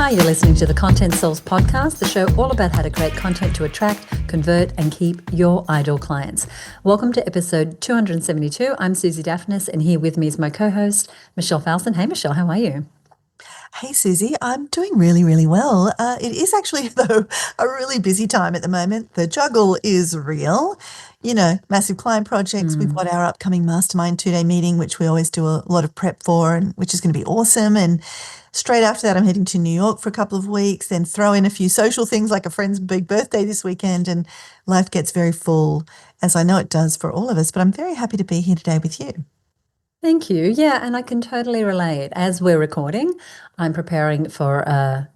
Hi, you're listening to the Content Sells podcast, the show all about how to create content to attract, convert, and keep your ideal clients. Welcome to episode 272. I'm Suzi Dafnis, and here with me is my co-host, Michelle Falzon. Hey, Michelle, how are you? Hey, Suzi, I'm doing really, really well. It is actually, though, a really busy time at the moment. The juggle is real. You know, massive client projects. We've got our upcoming Mastermind 2-day meeting, which we always do a lot of prep for, and which is going to be awesome. And straight after that, I'm heading to New York for a couple of weeks, then throw in a few social things like a friend's big birthday this weekend, and life gets very full, as I know it does for all of us. But I'm very happy to be here today with you. Thank you. Yeah, and I can totally relate. As we're recording, I'm preparing for a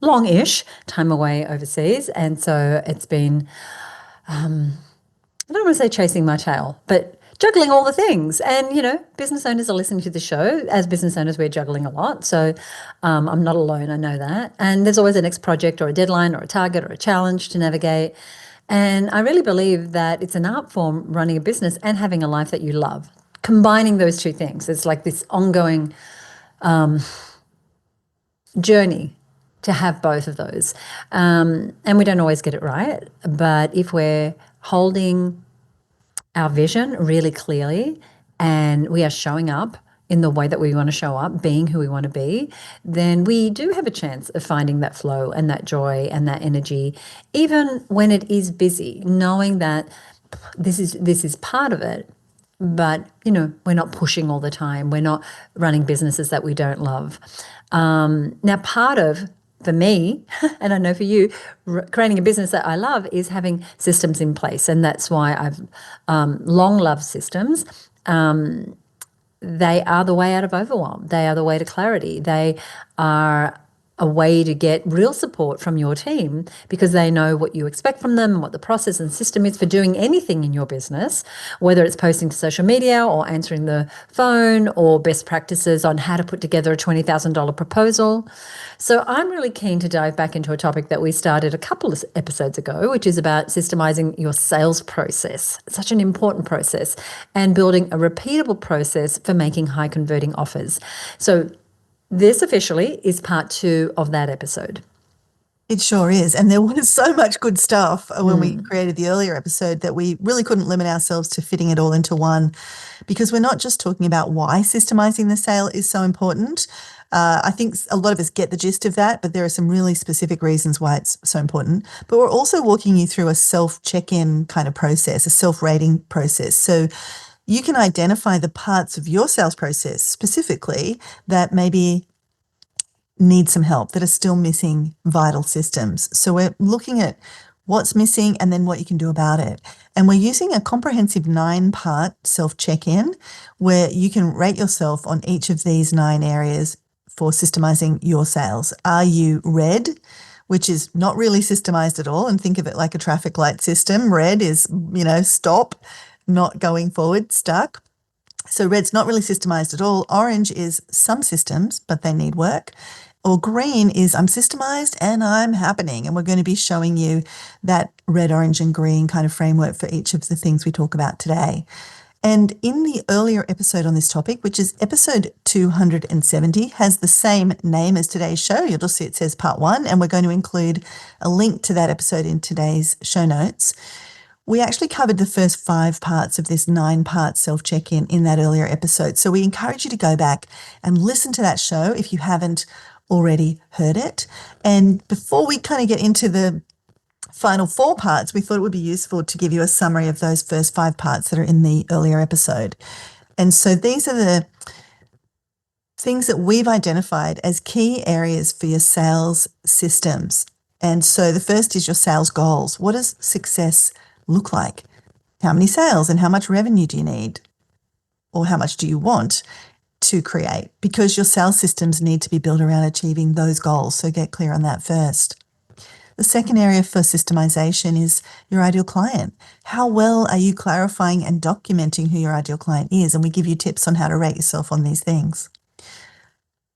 long-ish time away overseas. And so it's been, I don't want to say chasing my tail, but juggling all the things. And, you know, business owners are listening to the show. As business owners, we're juggling a lot. So I'm not alone. I know that. And there's always a next project or a deadline or a target or a challenge to navigate. And I really believe that it's an art form, running a business and having a life that you love. Combining those two things, it's like this ongoing journey to have both of those. And we don't always get it right, but if we're holding our vision really clearly and we are showing up in the way that we want to show up, being who we want to be, then we do have a chance of finding that flow and that joy and that energy, even when it is busy, knowing that this is part of it. But, you know, we're not pushing all the time. We're not running businesses that we don't love. Now, part of, for me, and I know for you, creating a business that I love is having systems in place. And that's why I've long loved systems. They are the way out of overwhelm. They are the way to clarity. They are a way to get real support from your team because they know what you expect from them and what the process and system is for doing anything in your business, whether it's posting to social media or answering the phone or best practices on how to put together a $20,000 proposal. So I'm really keen to dive back into a topic that we started a couple of episodes ago, which is about systemizing your sales process. It's such an important process, and building a repeatable process for making high converting offers. So this officially is part 2 of that episode. It sure is. And there was so much good stuff when we created the earlier episode that we really couldn't limit ourselves to fitting it all into one, because we're not just talking about why systemizing the sale is so important. I think a lot of us get the gist of that, but there are some really specific reasons why it's so important. But we're also walking you through a self-check-in kind of process, a self-rating process. So you can identify the parts of your sales process specifically that maybe need some help, that are still missing vital systems. So we're looking at what's missing and then what you can do about it. And we're using a comprehensive 9-part self-check-in where you can rate yourself on each of these 9 areas for systemizing your sales. Are you red, which is not really systemized at all, and think of it like a traffic light system? Red is, you know, stop, not going forward, stuck. So red's not really systemized at all. Orange is some systems, but they need work. Or green is I'm systemized and I'm happening. And we're going to be showing you that red, orange, and green kind of framework for each of the things we talk about today. And in the earlier episode on this topic, which is episode 270, has the same name as today's show. You'll just see it says part 1, and we're going to include a link to that episode in today's show notes. We actually covered the first 5 parts of this 9-part self-check-in in that earlier episode. So we encourage you to go back and listen to that show if you haven't already heard it. And before we kind of get into the final 4 parts, we thought it would be useful to give you a summary of those first 5 parts that are in the earlier episode. And so these are the things that we've identified as key areas for your sales systems. And so the first is your sales goals. What does success look like? How many sales and how much revenue do you need? Or how much do you want to create? Because your sales systems need to be built around achieving those goals. So get clear on that first. The second area for systemization is your ideal client. How well are you clarifying and documenting who your ideal client is? And we give you tips on how to rate yourself on these things.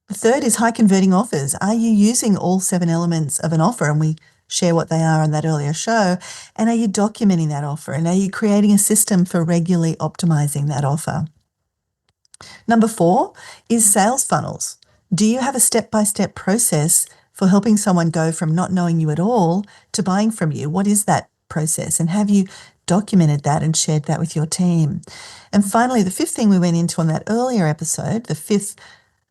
The third is high converting offers. Are you using all 7 elements of an offer? And we share what they are on that earlier show. And are you documenting that offer? And are you creating a system for regularly optimizing that offer? Number 4 is sales funnels. Do you have a step-by-step process for helping someone go from not knowing you at all to buying from you? What is that process? And have you documented that and shared that with your team? And finally, the fifth thing we went into on that earlier episode, the fifth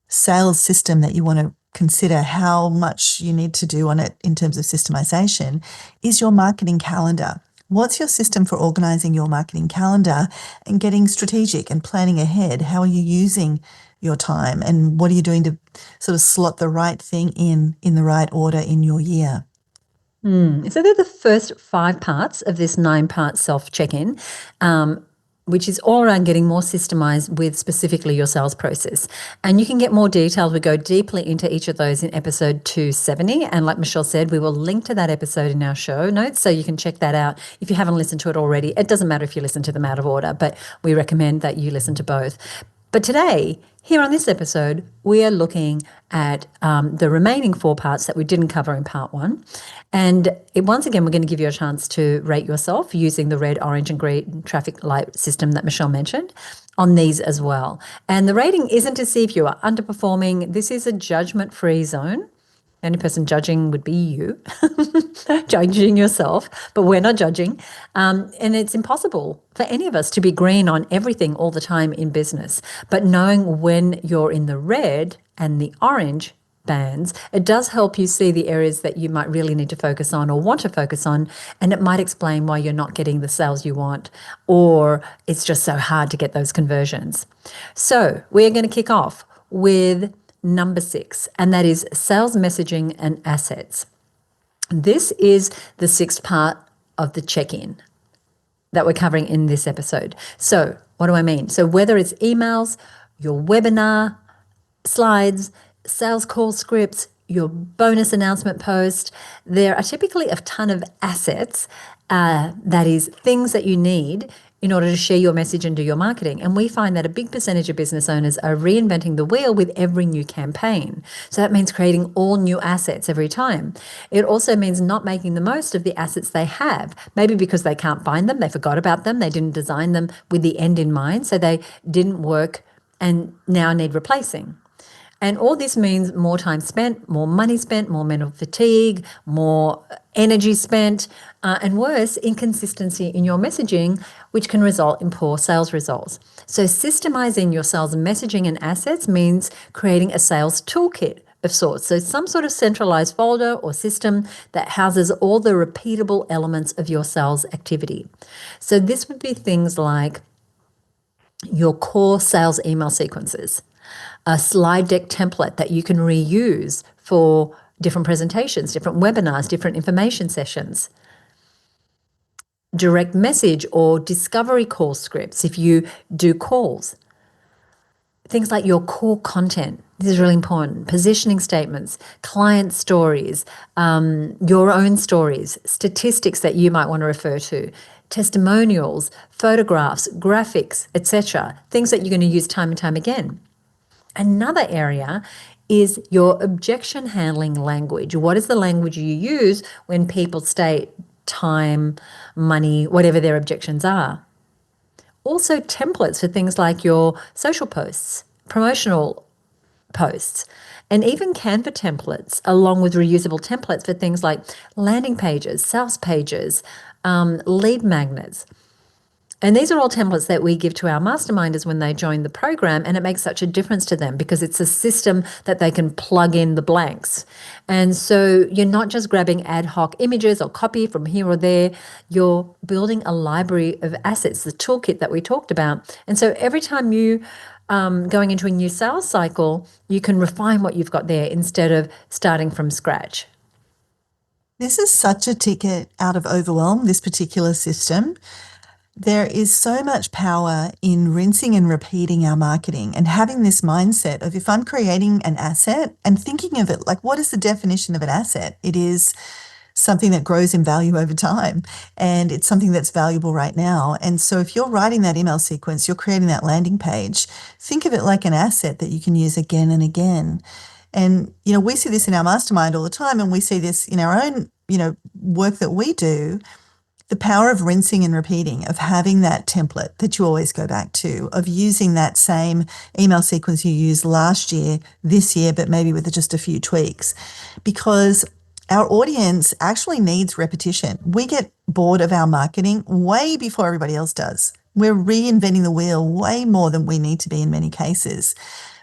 sales system that you want to consider how much you need to do on it in terms of systemization, is your marketing calendar. What's your system for organizing your marketing calendar and getting strategic and planning ahead? How are you using your time, and what are you doing to sort of slot the right thing in the right order in your year? So they're the first 5 parts of this 9-part self-check-in, which is all around getting more systemized with specifically your sales process. And you can get more details. We go deeply into each of those in episode 270. And like Michelle said, we will link to that episode in our show notes, so you can check that out if you haven't listened to it already. It doesn't matter if you listen to them out of order, but we recommend that you listen to both. But today, here on this episode, we are looking at the remaining 4 parts that we didn't cover in part 1. And once again, we're going to give you a chance to rate yourself using the red, orange, and green traffic light system that Michelle mentioned on these as well. And the rating isn't to see if you are underperforming. This is a judgment-free zone. The only person judging would be you, judging yourself, but we're not judging. And it's impossible for any of us to be green on everything all the time in business. But knowing when you're in the red and the orange bands, it does help you see the areas that you might really need to focus on or want to focus on, and it might explain why you're not getting the sales you want, or it's just so hard to get those conversions. So we're going to kick off with number 6, and that is sales messaging and assets. This is the 6th part of the check-in that we're covering in this episode. So what do I mean? So whether it's emails, your webinar, slides, sales call scripts, your bonus announcement post, there are typically a ton of assets, that is things that you need in order to share your message and do your marketing. And we find that a big percentage of business owners are reinventing the wheel with every new campaign. So that means creating all new assets every time. It also means not making the most of the assets they have, maybe because they can't find them, they forgot about them, they didn't design them with the end in mind, so they didn't work and now need replacing. And all this means more time spent, more money spent, more mental fatigue, more energy spent, and worse, inconsistency in your messaging, which can result in poor sales results. So systemizing your sales messaging and assets means creating a sales toolkit of sorts. So some sort of centralized folder or system that houses all the repeatable elements of your sales activity. So this would be things like your core sales email sequences, a slide deck template that you can reuse for different presentations, different webinars, different information sessions, direct message or discovery call scripts if you do calls, things like your core content. This is really important. Positioning statements, client stories, your own stories, statistics that you might want to refer to, testimonials, photographs, graphics, etc., things that you're going to use time and time again. Another area is your objection handling language. What is the language you use when people state time, money, whatever their objections are? Also templates for things like your social posts, promotional posts, and even Canva templates, along with reusable templates for things like landing pages, sales pages, lead magnets. And these are all templates that we give to our masterminders when they join the program, and it makes such a difference to them because it's a system that they can plug in the blanks. And so you're not just grabbing ad hoc images or copy from here or there, you're building a library of assets, the toolkit that we talked about. And so every time you going into a new sales cycle, you can refine what you've got there instead of starting from scratch. This is such a ticket out of overwhelm, this particular system. There is so much power in rinsing and repeating our marketing and having this mindset of, if I'm creating an asset and thinking of it like, what is the definition of an asset? It is something that grows in value over time, and it's something that's valuable right now. And so if you're writing that email sequence, you're creating that landing page, think of it like an asset that you can use again and again. And, we see this in our mastermind all the time, and we see this in our own, work that we do. the power of rinsing and repeating, of having that template that you always go back to, of using that same email sequence you used last year, this year, but maybe with just a few tweaks, because our audience actually needs repetition. We get bored of our marketing way before everybody else does. We're reinventing the wheel way more than we need to be in many cases.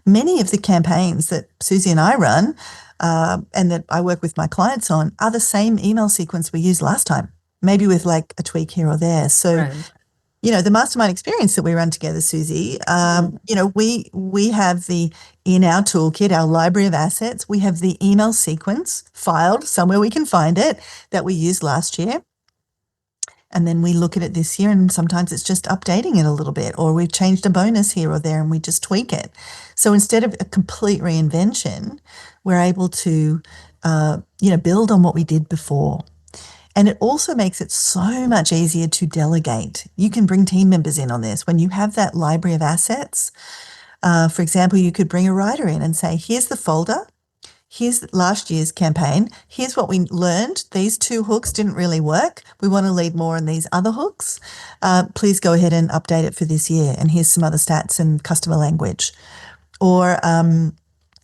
Many of the campaigns that Suzi and I run and that I work with my clients on are the same email sequence we used last time, maybe with like a tweak here or there. So, Right. the mastermind experience that we run together, Suzi, we have in our toolkit, our library of assets, we have the email sequence filed somewhere we can find it that we used last year. And then we look at it this year, and sometimes it's just updating it a little bit, or we've changed a bonus here or there and we just tweak it. So instead of a complete reinvention, we're able to, build on what we did before. And it also makes it so much easier to delegate. You can bring team members in on this. When you have that library of assets, for example, you could bring a writer in and say, here's the folder. Here's last year's campaign. Here's what we learned. These 2 hooks didn't really work. We want to lead more on these other hooks. Please go ahead and update it for this year. And here's some other stats and customer language. Or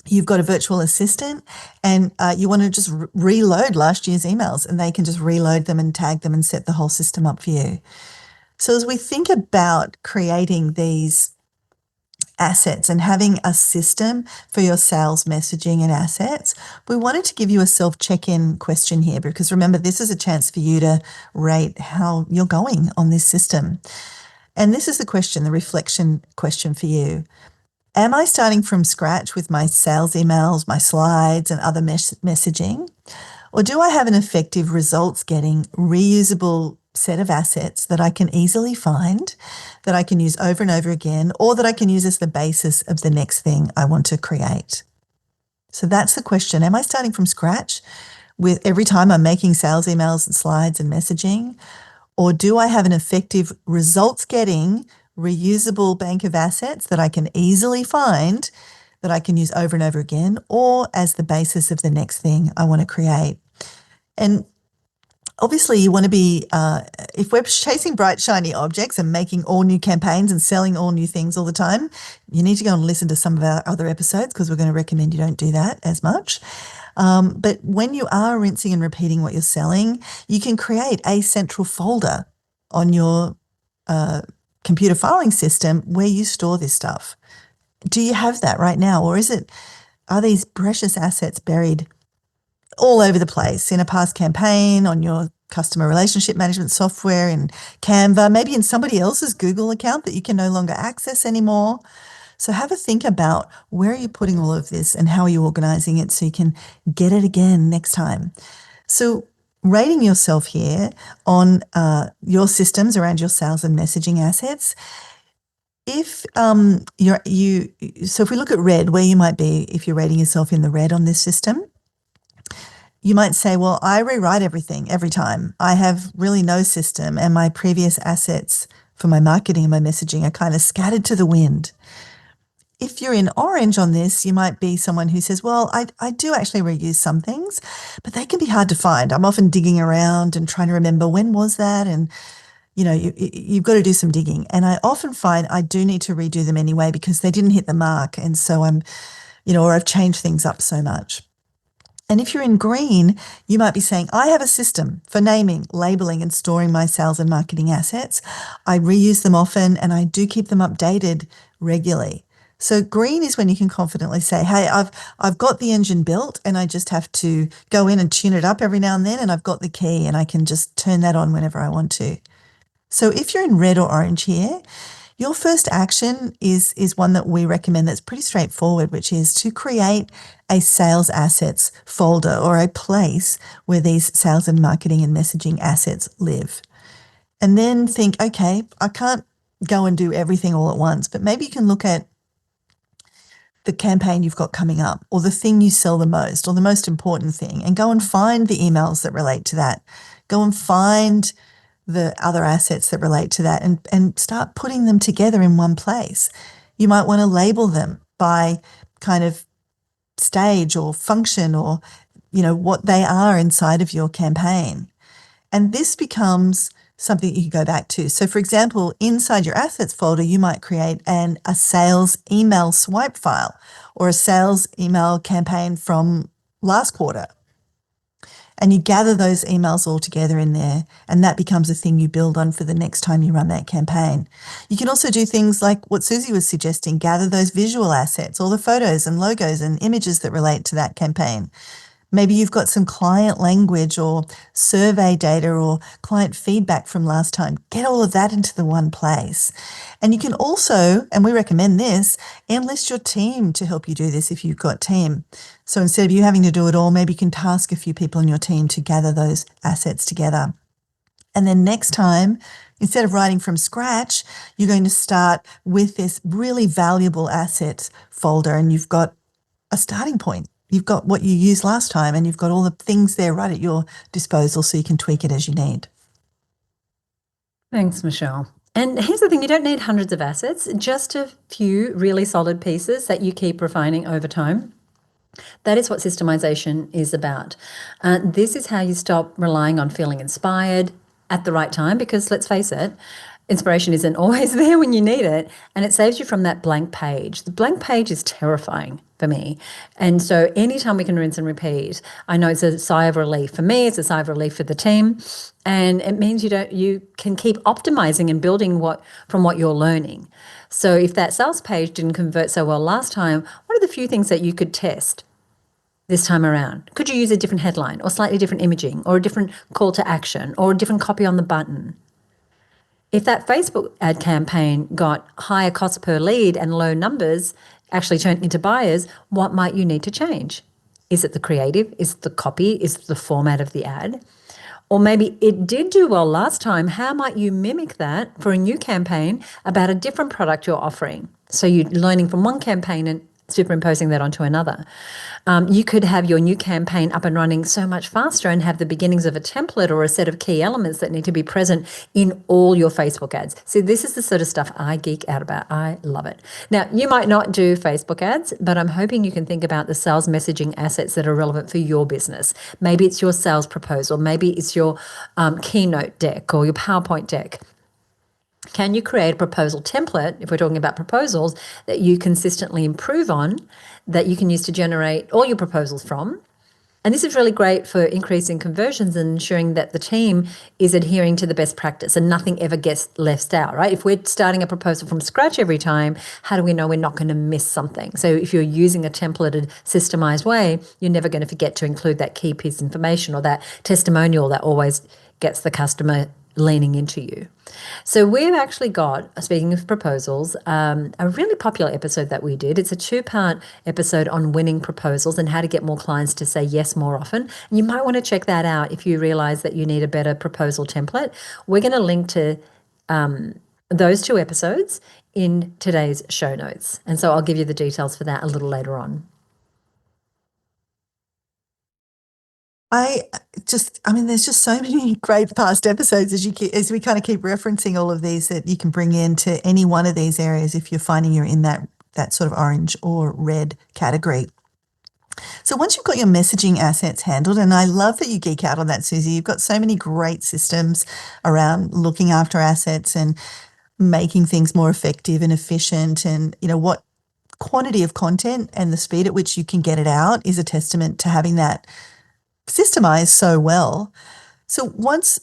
you've got a virtual assistant and you want to just reload last year's emails, and they can just reload them and tag them and set the whole system up for you. So as we think about creating these assets and having a system for your sales messaging and assets, we wanted to give you a self-check-in question here, because remember, this is a chance for you to rate how you're going on this system. And this is the question, the reflection question for you. Am I starting from scratch with my sales emails, my slides, and other messaging? Or do I have an effective results-getting, reusable set of assets that I can easily find, that I can use over and over again, or that I can use as the basis of the next thing I want to create? So that's the question. Am I starting from scratch with every time I'm making sales emails and slides and messaging? Or do I have an effective results-getting, reusable bank of assets that I can easily find, that I can use over and over again, or as the basis of the next thing I want to create? And obviously, you want to be, if we're chasing bright, shiny objects and making all new campaigns and selling all new things all the time, you need to go and listen to some of our other episodes, because we're going to recommend you don't do that as much. But when you are rinsing and repeating what you're selling, you can create a central folder on your computer filing system where you store this stuff. Do you have that right now? Or are these precious assets buried all over the place in a past campaign, on your customer relationship management software, in Canva, maybe in somebody else's Google account that you can no longer access anymore? So have a think about, where are you putting all of this and how are you organizing it so you can get it again next time? So rating yourself here on your systems around your sales and messaging assets. If so if we look at red, where you might be if you're rating yourself in the red on this system, you might say, well, I rewrite everything every time. I have really no system, and my previous assets for my marketing and my messaging are kind of scattered to the wind. If you're in orange on this, you might be someone who says, well, I do actually reuse some things, but they can be hard to find. I'm often digging around and trying to remember, when was that? And, you've got to do some digging. And I often find I do need to redo them anyway, because they didn't hit the mark. And so or I've changed things up so much. And if you're in green, you might be saying, I have a system for naming, labeling, and storing my sales and marketing assets. I reuse them often, and I do keep them updated regularly. So green is when you can confidently say, hey, I've got the engine built, and I just have to go in and tune it up every now and then, and I've got the key, and I can just turn that on whenever I want to. So if you're in red or orange here, your first action is one that we recommend that's pretty straightforward, which is to create a sales assets folder, or a place where these sales and marketing and messaging assets live. And then think, okay, I can't go and do everything all at once, but maybe you can look at the campaign you've got coming up, or the thing you sell the most, or the most important thing, and go and find the emails that relate to that. Go and find the other assets that relate to that, and start putting them together in one place. You might want to label them by kind of stage or function, or, what they are inside of your campaign. And this becomes something you can go back to. So for example, inside your assets folder, you might create a sales email swipe file or a sales email campaign from last quarter. And you gather those emails all together in there, and that becomes a thing you build on for the next time you run that campaign. You can also do things like what Suzi was suggesting, gather those visual assets, all the photos and logos and images that relate to that campaign. Maybe you've got some client language or survey data or client feedback from last time. Get all of that into the one place. And you can also, and we recommend this, enlist your team to help you do this if you've got team. So instead of you having to do it all, maybe you can task a few people in your team to gather those assets together. And then next time, instead of writing from scratch, you're going to start with this really valuable assets folder, and you've got a starting point. You've got what you used last time, and you've got all the things there right at your disposal so you can tweak it as you need. Thanks, Michelle. And here's the thing, you don't need hundreds of assets, just a few really solid pieces that you keep refining over time. That is what systemization is about. This is how you stop relying on feeling inspired at the right time, because let's face it, inspiration isn't always there when you need it, and it saves you from that blank page. The blank page is terrifying for me. And so anytime we can rinse and repeat, I know it's a sigh of relief. For me, it's a sigh of relief for the team. And it means you can keep optimizing and building from what you're learning. So if that sales page didn't convert so well last time, what are the few things that you could test this time around? Could you use a different headline or slightly different imaging or a different call to action or a different copy on the button? If that Facebook ad campaign got higher cost per lead and low numbers actually turned into buyers, what might you need to change? Is it the creative? Is it the copy? Is it the format of the ad? Or maybe it did do well last time. How might you mimic that for a new campaign about a different product you're offering? So you're learning from one campaign and superimposing that onto another. You could have your new campaign up and running so much faster and have the beginnings of a template or a set of key elements that need to be present in all your Facebook ads. See, this is the sort of stuff I geek out about. I love it. Now, you might not do Facebook ads, but I'm hoping you can think about the sales messaging assets that are relevant for your business. Maybe it's your sales proposal. Maybe it's your keynote deck or your PowerPoint deck. Can you create a proposal template, if we're talking about proposals, that you consistently improve on, that you can use to generate all your proposals from? And this is really great for increasing conversions and ensuring that the team is adhering to the best practice and nothing ever gets left out, right? If we're starting a proposal from scratch every time, how do we know we're not going to miss something? So if you're using a templated, systemized way, you're never going to forget to include that key piece of information or that testimonial that always gets the customer leaning into you. So we've actually got, speaking of proposals, a really popular episode that we did. It's a 2-part episode on winning proposals and how to get more clients to say yes more often. And you might want to check that out if you realize that you need a better proposal template. We're going to link to those 2 episodes in today's show notes. And so I'll give you the details for that a little later on. There's just so many great past episodes as we kind of keep referencing all of these that you can bring into any one of these areas if you're finding you're in that sort of orange or red category. So once you've got your messaging assets handled, and I love that you geek out on that, Suzi, you've got so many great systems around looking after assets and making things more effective and efficient, and what quantity of content and the speed at which you can get it out is a testament to having that systemized so well. So once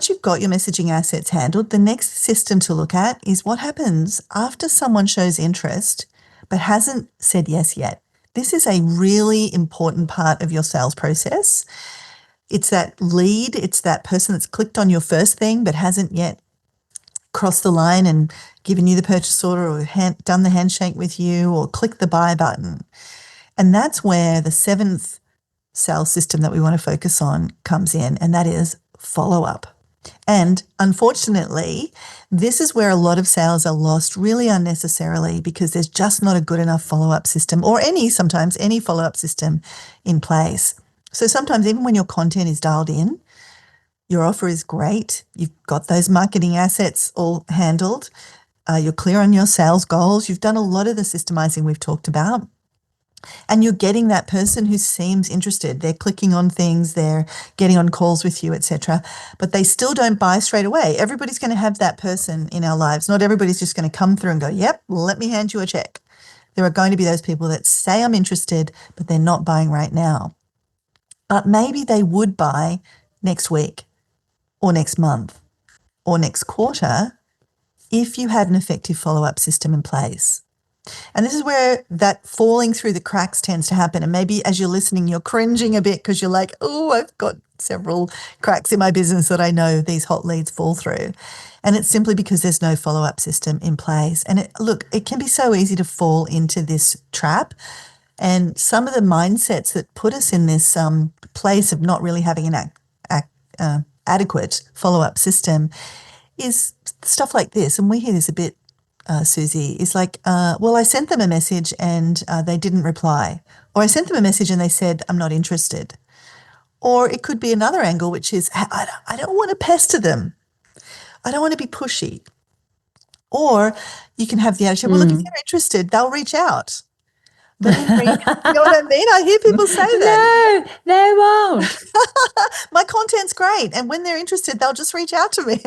you've got your messaging assets handled, the next system to look at is what happens after someone shows interest but hasn't said yes yet. This is a really important part of your sales process. It's that lead, it's that person that's clicked on your first thing but hasn't yet crossed the line and given you the purchase order or done the handshake with you or clicked the buy button. And that's where the 7th sales system that we want to focus on comes in, and that is follow-up. And unfortunately, this is where a lot of sales are lost really unnecessarily because there's just not a good enough follow-up system or sometimes any follow-up system in place. So sometimes even when your content is dialed in, your offer is great, you've got those marketing assets all handled, you're clear on your sales goals, you've done a lot of the systemizing we've talked about, And you're getting that person who seems interested. They're clicking on things, they're getting on calls with you, etc. But they still don't buy straight away. Everybody's going to have that person in our lives. Not everybody's just going to come through and go, yep, let me hand you a check. There are going to be those people that say I'm interested, but they're not buying right now. But maybe they would buy next week or next month or next quarter if you had an effective follow-up system in place. And this is where that falling through the cracks tends to happen. And maybe as you're listening, you're cringing a bit because you're like, oh, I've got several cracks in my business that I know these hot leads fall through. And it's simply because there's no follow-up system in place. And it can be so easy to fall into this trap. And some of the mindsets that put us in this place of not really having an adequate follow-up system is stuff like this. And we hear this a bit, Suzi, is like, well, I sent them a message and they didn't reply. Or I sent them a message and they said, I'm not interested. Or it could be another angle, which is, I don't want to pester them. I don't want to be pushy. Or you can have the attitude, well, look, if they're interested, they'll reach out. But you know what I mean? I hear people say that. No, they won't. My content's great. And when they're interested, they'll just reach out to me.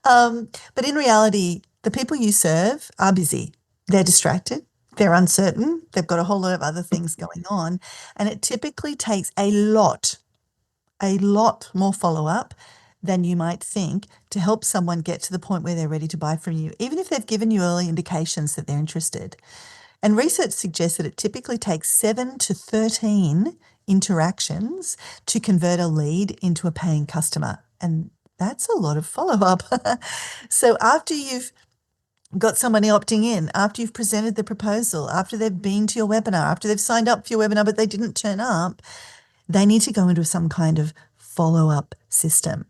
But in reality, the people you serve are busy. They're distracted. They're uncertain. They've got a whole lot of other things going on. And it typically takes a lot more follow-up than you might think to help someone get to the point where they're ready to buy from you, even if they've given you early indications that they're interested. And research suggests that it typically takes 7 to 13 interactions to convert a lead into a paying customer. And that's a lot of follow-up. So after you've got somebody opting in, after you've presented the proposal, after they've been to your webinar, after they've signed up for your webinar but they didn't turn up, they need to go into some kind of follow-up system.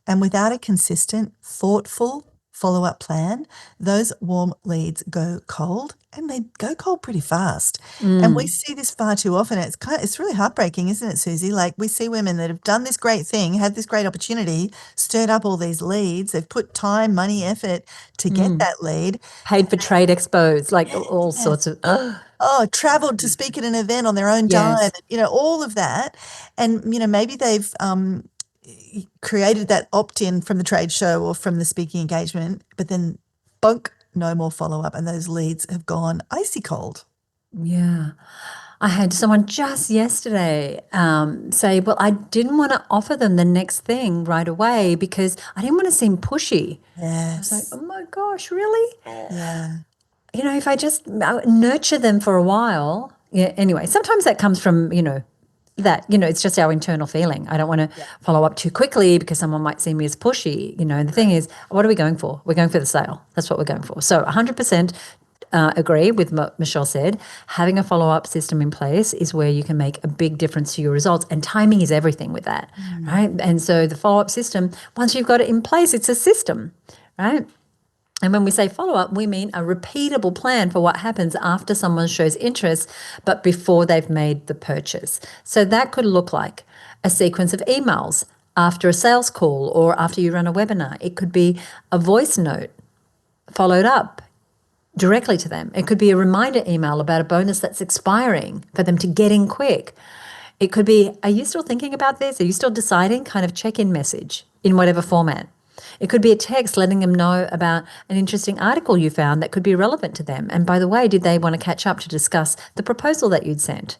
And without a consistent, thoughtful follow-up plan, those warm leads go cold, and they go cold pretty fast. And we see this far too often. It's really heartbreaking, isn't it, Suzi? Like, we see women that have done this great thing, had this great opportunity, stirred up all these leads. They've put time, money, effort to get that lead. Paid for trade expos, like all sorts of. Traveled to speak at an event on their own time, all of that. And, maybe they've created that opt-in from the trade show or from the speaking engagement, but then bunk, no more follow-up, and those leads have gone icy cold. Yeah. I had someone just yesterday say, well, I didn't want to offer them the next thing right away because I didn't want to seem pushy. Yes. I was like, oh my gosh, really? Yeah. If I just nurture them for a while. Yeah. Anyway, sometimes that comes from, that, it's just our internal feeling. I don't want to follow up too quickly because someone might see me as pushy. The thing is, what are we going for? We're going for the sale. That's what we're going for. So 100% agree with what Michelle said. Having a follow-up system in place is where you can make a big difference to your results, and timing is everything with that, right? And so the follow-up system, once you've got it in place, it's a system, right? And when we say follow-up, we mean a repeatable plan for what happens after someone shows interest, but before they've made the purchase. So that could look like a sequence of emails after a sales call or after you run a webinar. It could be a voice note followed up directly to them. It could be a reminder email about a bonus that's expiring for them to get in quick. It could be, are you still thinking about this? Are you still deciding? Kind of check-in message in whatever format. It could be a text letting them know about an interesting article you found that could be relevant to them. And by the way, did they want to catch up to discuss the proposal that you'd sent?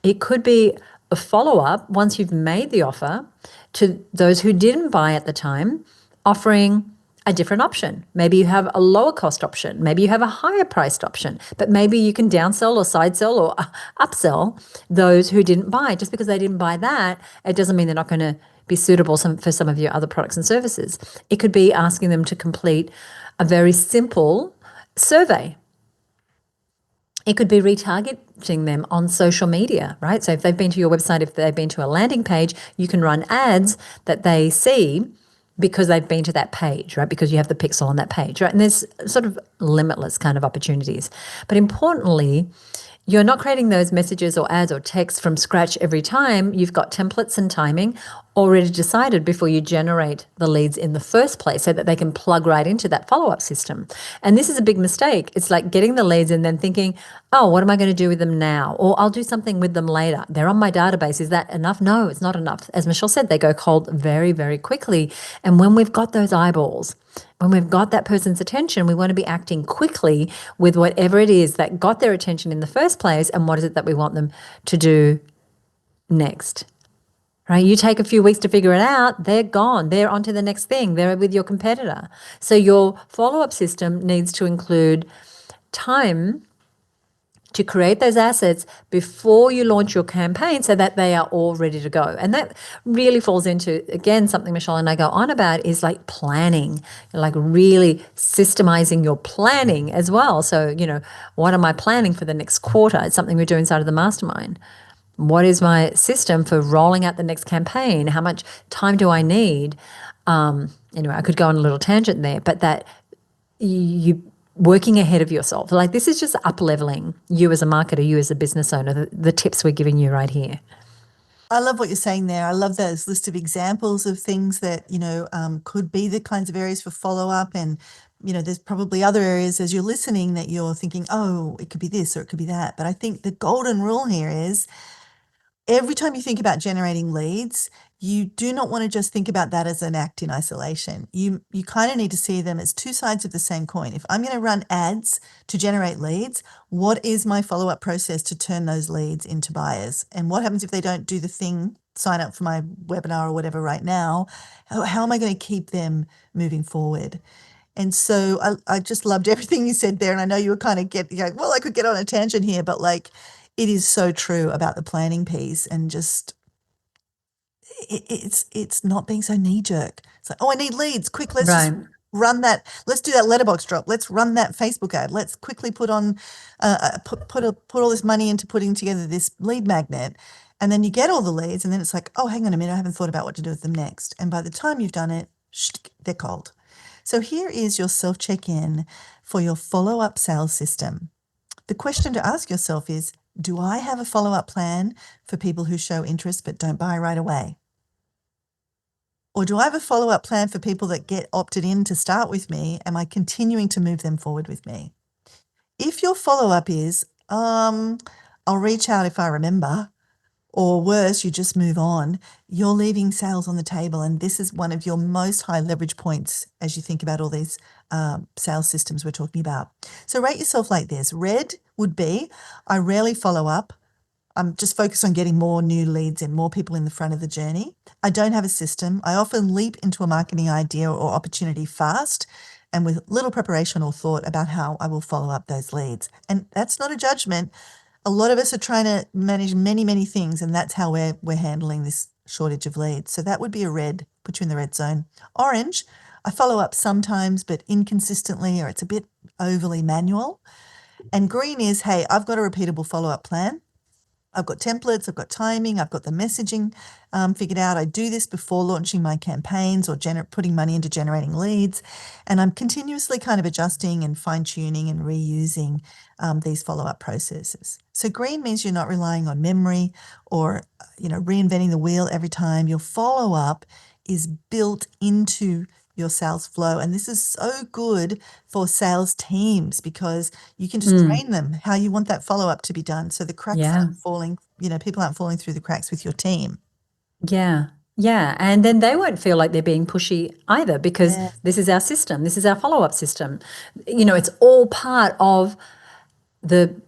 It could be a follow-up once you've made the offer to those who didn't buy at the time, offering a different option. Maybe you have a lower cost option. Maybe you have a higher priced option, but maybe you can downsell or side sell or upsell those who didn't buy. Just because they didn't buy that, it doesn't mean they're not going to be suitable for some of your other products and services. It could be asking them to complete a very simple survey. It could be retargeting them on social media, right? So if they've been to your website, if they've been to a landing page, you can run ads that they see because they've been to that page, right? Because you have the pixel on that page, right? And there's sort of limitless kind of opportunities. But importantly, you're not creating those messages or ads or texts from scratch every time. You've got templates and timing, already decided before you generate the leads in the first place so that they can plug right into that follow-up system. And this is a big mistake. It's like getting the leads and then thinking, oh, what am I going to do with them now? Or I'll do something with them later. They're on my database. Is that enough? No, it's not enough. As Michelle said, they go cold very, very quickly. And when we've got those eyeballs, when we've got that person's attention, we want to be acting quickly with whatever it is that got their attention in the first place, and what is it that we want them to do next. Right? You take a few weeks to figure it out, they're gone. They're on to the next thing. They're with your competitor. So your follow-up system needs to include time to create those assets before you launch your campaign so that they are all ready to go. And that really falls into, again, something Michelle and I go on about is like planning, like really systemizing your planning as well. So, what am I planning for the next quarter? It's something we do inside of the mastermind. What is my system for rolling out the next campaign? How much time do I need? Anyway, I could go on a little tangent there, but that you working ahead of yourself. Like, this is just up-leveling you as a marketer, you as a business owner, the tips we're giving you right here. I love what you're saying there. I love those list of examples of things that, could be the kinds of areas for follow-up. And, there's probably other areas as you're listening that you're thinking, oh, it could be this or it could be that. But I think the golden rule here is every time you think about generating leads, you do not want to just think about that as an act in isolation. You kind of need to see them as two sides of the same coin. If I'm going to run ads to generate leads, what is my follow-up process to turn those leads into buyers? And what happens if they don't do the thing, sign up for my webinar or whatever right now? How am I going to keep them moving forward? And so I just loved everything you said there. And I know you were kind of well, I could get on a tangent here, but it is so true about the planning piece, and just it's not being so knee-jerk. It's like, oh, I need leads. Quick, let's just run that. Let's do that letterbox drop. Let's run that Facebook ad. Let's quickly put on put all this money into putting together this lead magnet. And then you get all the leads, and then it's like, oh, hang on a minute, I haven't thought about what to do with them next. And by the time you've done it, they're cold. So here is your self-check-in for your follow-up sales system. The question to ask yourself is, do I have a follow-up plan for people who show interest but don't buy right away? Or do I have a follow-up plan for people that get opted in to start with me? Am I continuing to move them forward with me? If your follow-up is, I'll reach out if I remember, or worse, you just move on, you're leaving sales on the table. And this is one of your most high leverage points as you think about all these sales systems we're talking about. So rate yourself like this. Red would be, I rarely follow up. I'm just focused on getting more new leads and more people in the front of the journey. I don't have a system. I often leap into a marketing idea or opportunity fast and with little preparation or thought about how I will follow up those leads. And that's not a judgment. A lot of us are trying to manage many, many things, and that's how we're handling this shortage of leads. So that would be a red, put you in the red zone. Orange, I follow up sometimes, but inconsistently, or it's a bit overly manual. And green is, hey, I've got a repeatable follow-up plan. I've got templates, I've got timing, I've got the messaging figured out. I do this before launching my campaigns or putting money into generating leads. And I'm continuously kind of adjusting and fine-tuning and reusing these follow-up processes. So green means you're not relying on memory or reinventing the wheel every time. Your follow-up is built into your sales flow. And this is so good for sales teams because you can just train them how you want that follow-up to be done. So the cracks aren't falling, people aren't falling through the cracks with your team. Yeah. Yeah. And then they won't feel like they're being pushy either because this is our system. This is our follow-up system. It's all part of the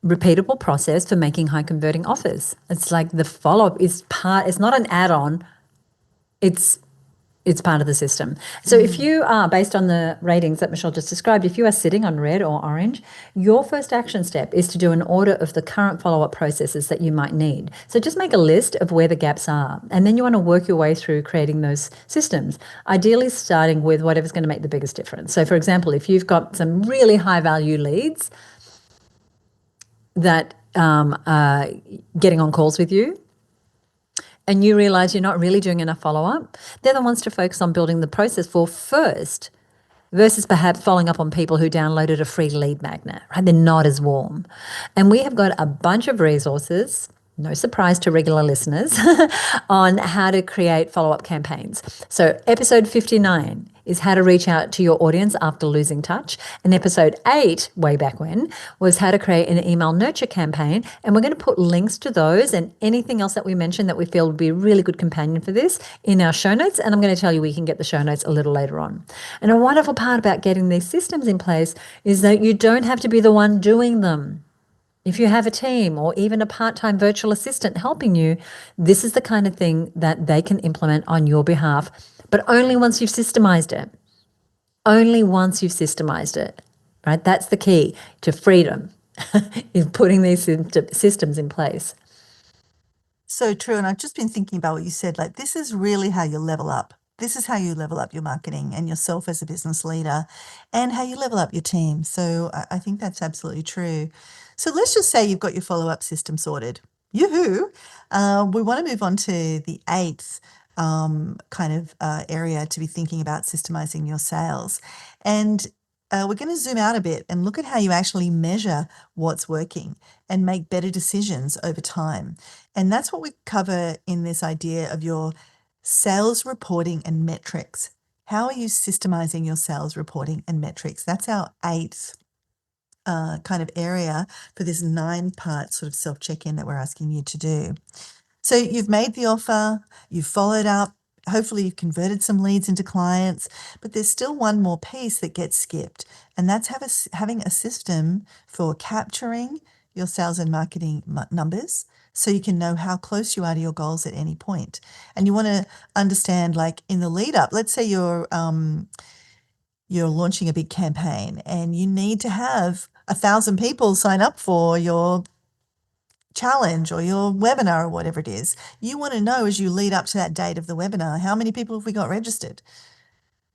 repeatable process for making high converting offers. It's like the follow-up is it's not an add-on. It's part of the system. So if you are, based on the ratings that Michelle just described, if you are sitting on red or orange, your first action step is to do an audit of the current follow-up processes that you might need. So just make a list of where the gaps are, and then you want to work your way through creating those systems, ideally starting with whatever's going to make the biggest difference. So for example, if you've got some really high-value leads that are getting on calls with you, and you realize you're not really doing enough follow-up, they're the ones to focus on building the process for first versus perhaps following up on people who downloaded a free lead magnet, right? They're not as warm. And we have got a bunch of resources no surprise to regular listeners, on how to create follow-up campaigns. So episode 59 is how to reach out to your audience after losing touch. And episode 8, way back when, was how to create an email nurture campaign. And we're going to put links to those and anything else that we mentioned that we feel would be a really good companion for this in our show notes. And I'm going to tell you we can get the show notes a little later on. And a wonderful part about getting these systems in place is that you don't have to be the one doing them. If you have a team or even a part-time virtual assistant helping you, this is the kind of thing that they can implement on your behalf, but only once you've systemized it. Only once you've systemized it, right? That's the key to freedom, is putting these systems in place. So true. And I've just been thinking about what you said, like this is really how you level up. This is how you level up your marketing and yourself as a business leader and how you level up your team. So I think that's absolutely true. So let's just say you've got your follow-up system sorted. Yoo-hoo! We want to move on to the 8th area to be thinking about systemizing your sales. And we're going to zoom out a bit and look at how you actually measure what's working and make better decisions over time. And that's what we cover in this idea of your sales reporting and metrics. How are you systemizing your sales reporting and metrics? That's our 8th kind of area for this 9-part sort of self-check-in that we're asking you to do. So you've made the offer, you've followed up, hopefully you've converted some leads into clients, but there's still one more piece that gets skipped, and that's having a system for capturing your sales and marketing numbers so you can know how close you are to your goals at any point. And you want to understand, like in the lead up, let's say you're launching a big campaign and you need to have 1,000 people sign up for your challenge or your webinar or whatever it is. You want to know as you lead up to that date of the webinar, how many people have we got registered?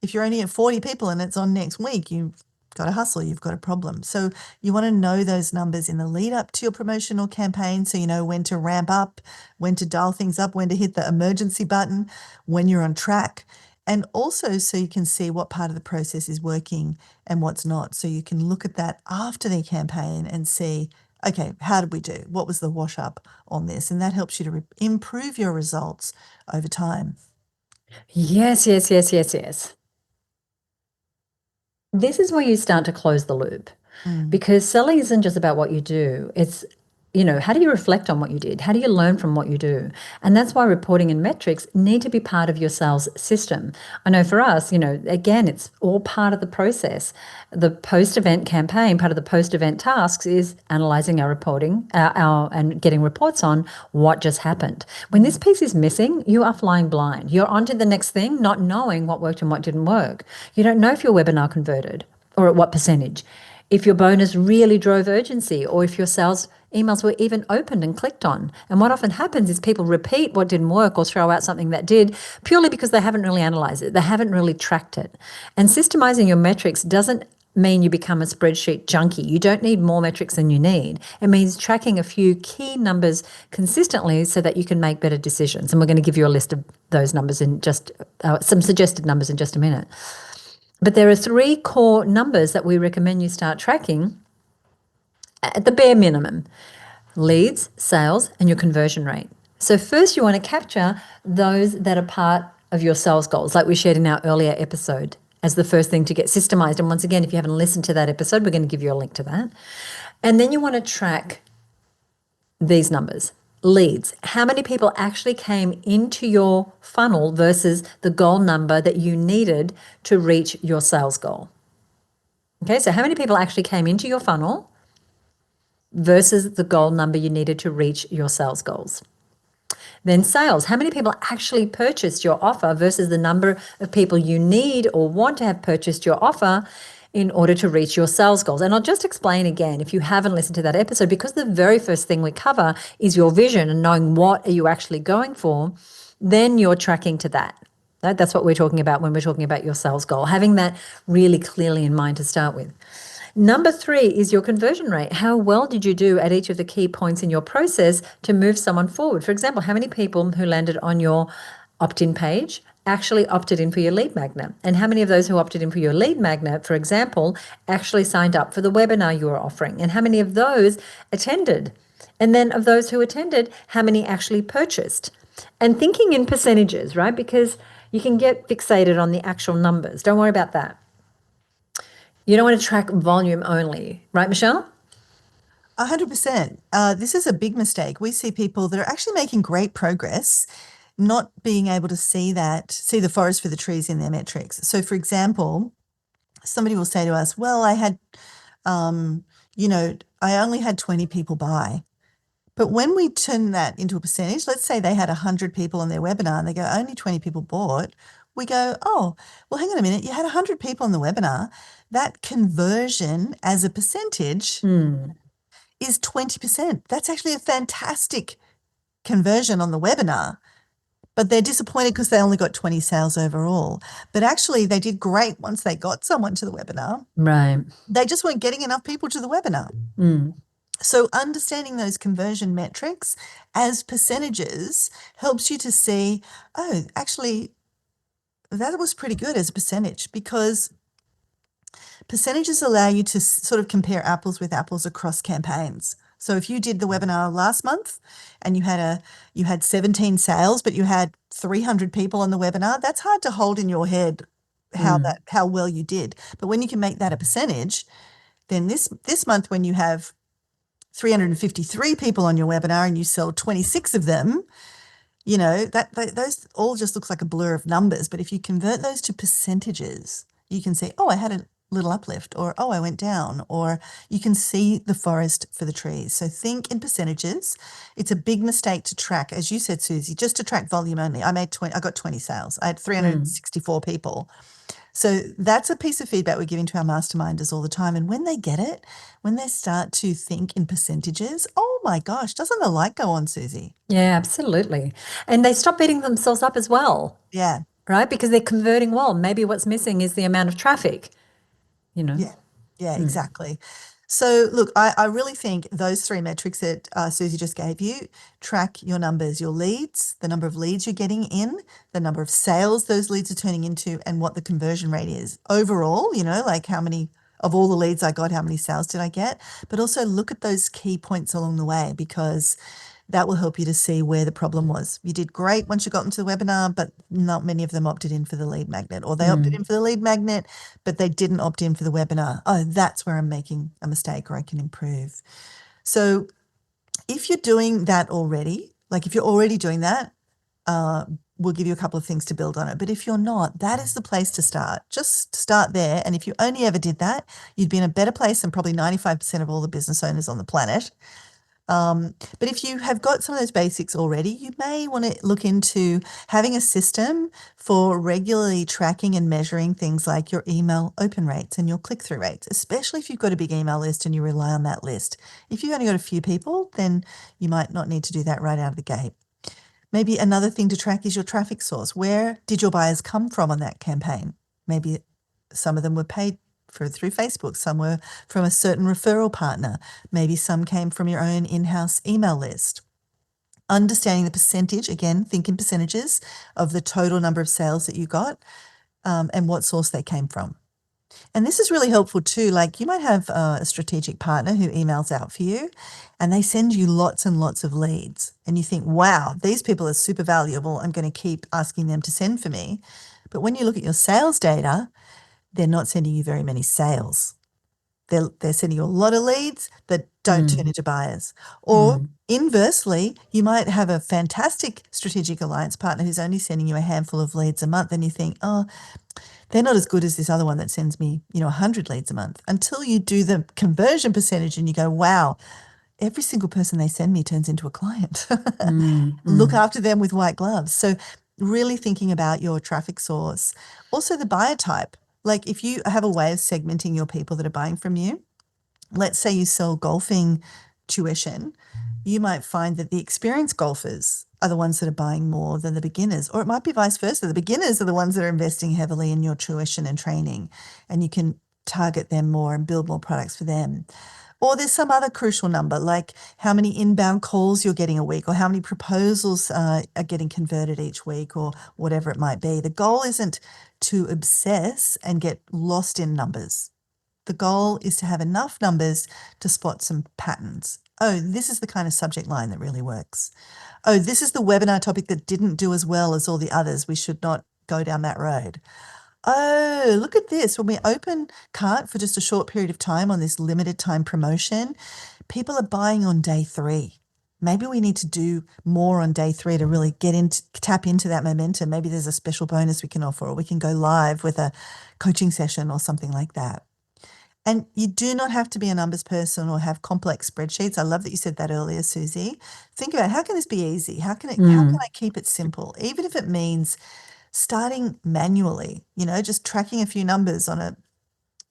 If you're only at 40 people and it's on next week, you've got to hustle, you've got a problem. So you want to know those numbers in the lead up to your promotional campaign so you know when to ramp up, when to dial things up, when to hit the emergency button, when you're on track. And also so you can see what part of the process is working and what's not. So you can look at that after the campaign and see, okay, how did we do? What was the wash up on this? And that helps you to improve your results over time. Yes. This is where you start to close the loop, because selling isn't just about what you do. It's, how do you reflect on what you did? How do you learn from what you do? And that's why reporting and metrics need to be part of your sales system. I know for us, again, it's all part of the process. The post-event campaign, part of the post-event tasks is analyzing our reporting and getting reports on what just happened. When this piece is missing, you are flying blind. You're on to the next thing, not knowing what worked and what didn't work. You don't know if your webinar converted or at what percentage, if your bonus really drove urgency, or if your sales emails were even opened and clicked on. And what often happens is people repeat what didn't work or throw out something that did purely because they haven't really analyzed it. They haven't really tracked it. And systemizing your metrics doesn't mean you become a spreadsheet junkie. You don't need more metrics than you need. It means tracking a few key numbers consistently so that you can make better decisions. And we're going to give you a list of those numbers in just some suggested numbers in just a minute. But there are 3 core numbers that we recommend you start tracking at the bare minimum: leads, sales, and your conversion rate. So first you want to capture those that are part of your sales goals, like we shared in our earlier episode, as the first thing to get systemized. And once again, if you haven't listened to that episode, we're going to give you a link to that. And then you want to track these numbers. Leads, how many people actually came into your funnel versus the goal number that you needed to reach your sales goal. Okay, so how many people actually came into your funnel versus the goal number you needed to reach your sales goals. Then sales, how many people actually purchased your offer versus the number of people you need or want to have purchased your offer in order to reach your sales goals. And I'll just explain again, if you haven't listened to that episode, because the very first thing we cover is your vision and knowing what are you actually going for, then you're tracking to that. That's what we're talking about when we're talking about your sales goal, having that really clearly in mind to start with. Number 3 is your conversion rate. How well did you do at each of the key points in your process to move someone forward? For example, how many people who landed on your opt-in page actually opted in for your lead magnet? And how many of those who opted in for your lead magnet, for example, actually signed up for the webinar you were offering? And how many of those attended And then of those who attended, how many actually purchased? And thinking in percentages, right? Because you can get fixated on the actual numbers. Don't worry about that. You don't want to track volume only, right, Michelle? 100%. This is a big mistake. We see people that are actually making great progress, not being able to see the forest for the trees in their metrics. So, for example, somebody will say to us, well, I had, I only had 20 people buy. But when we turn that into a percentage, let's say they had 100 people on their webinar and they go, only 20 people bought. We go, oh, well, hang on a minute. You had 100 people on the webinar. That conversion as a percentage is 20%. That's actually a fantastic conversion on the webinar. But they're disappointed because they only got 20 sales overall. But actually, they did great once they got someone to the webinar. Right. They just weren't getting enough people to the webinar. So understanding those conversion metrics as percentages helps you to see, oh, actually, that was pretty good as a percentage, because percentages allow you to sort of compare apples with apples across campaigns. So if you did the webinar last month and you had 17 sales, but you had 300 people on the webinar, that's hard to hold in your head how well you did. But when you can make that a percentage, then this month when you have 353 people on your webinar and you sell 26 of them, that those all just looks like a blur of numbers. But if you convert those to percentages, you can say, oh, I had a little uplift, or oh, I went down, or you can see the forest for the trees. So think in percentages. It's a big mistake to track, as you said, Suzi, just to track volume only. I got 20 sales. I had 364 people. So that's a piece of feedback we're giving to our masterminders all the time. And when they get it, when they start to think in percentages, oh my gosh, doesn't the light go on, Suzi? Yeah, absolutely. And they stop beating themselves up as well. Yeah. Right? Because they're converting well. Maybe what's missing is the amount of traffic, Yeah, exactly. So look, I really think those three metrics that Suzi just gave you, track your numbers, your leads, the number of leads you're getting in, the number of sales those leads are turning into, and what the conversion rate is. Overall, like how many of all the leads I got, how many sales did I get? But also look at those key points along the way, because that will help you to see where the problem was. You did great once you got into the webinar, but not many of them opted in for the lead magnet, or they opted in for the lead magnet, but they didn't opt in for the webinar. Oh, that's where I'm making a mistake, or I can improve. So if you're doing that already, like if you're already doing that, we'll give you a couple of things to build on it. But if you're not, that is the place to start. Just start there. And if you only ever did that, you'd be in a better place than probably 95% of all the business owners on the planet. But if you have got some of those basics already, you may want to look into having a system for regularly tracking and measuring things like your email open rates and your click-through rates, especially if you've got a big email list and you rely on that list. If you've only got a few people, then you might not need to do that right out of the gate. Maybe another thing to track is your traffic source. Where did your buyers come from on that campaign? Maybe some of them were paid through Facebook. Some were from a certain referral partner. Maybe some came from your own in-house email list. Understanding the percentage, again, think in percentages of the total number of sales that you got, and what source they came from. And this is really helpful too. Like you might have a strategic partner who emails out for you and they send you lots and lots of leads. And you think, wow, these people are super valuable. I'm going to keep asking them to send for me. But when you look at your sales data, they're not sending you very many sales. They're sending you a lot of leads that don't turn into buyers. Or inversely, you might have a fantastic strategic alliance partner who's only sending you a handful of leads a month, and you think, oh, they're not as good as this other one that sends me, 100 leads a month, until you do the conversion percentage and you go, wow, every single person they send me turns into a client. Look after them with white gloves. So really thinking about your traffic source. Also the buyer type. Like if you have a way of segmenting your people that are buying from you, let's say you sell golfing tuition, you might find that the experienced golfers are the ones that are buying more than the beginners, or it might be vice versa. The beginners are the ones that are investing heavily in your tuition and training, and you can target them more and build more products for them. Or there's some other crucial number, like how many inbound calls you're getting a week, or how many proposals are getting converted each week, or whatever it might be. The goal isn't to obsess and get lost in numbers. The goal is to have enough numbers to spot some patterns. oh, this is the kind of subject line that really works. Oh, this is the webinar topic that didn't do as well as all the others. We should not go down that road. Oh, look at this. When we open cart for just a short period of time on this limited time promotion, people are buying on day 3. Maybe we need to do more on day 3 to really tap into that momentum. Maybe there's a special bonus we can offer, or we can go live with a coaching session or something like that. And you do not have to be a numbers person or have complex spreadsheets. I love that you said that earlier, Suzi. Think about, how can this be easy? How can I keep it simple? Even if it means starting manually, just tracking a few numbers on a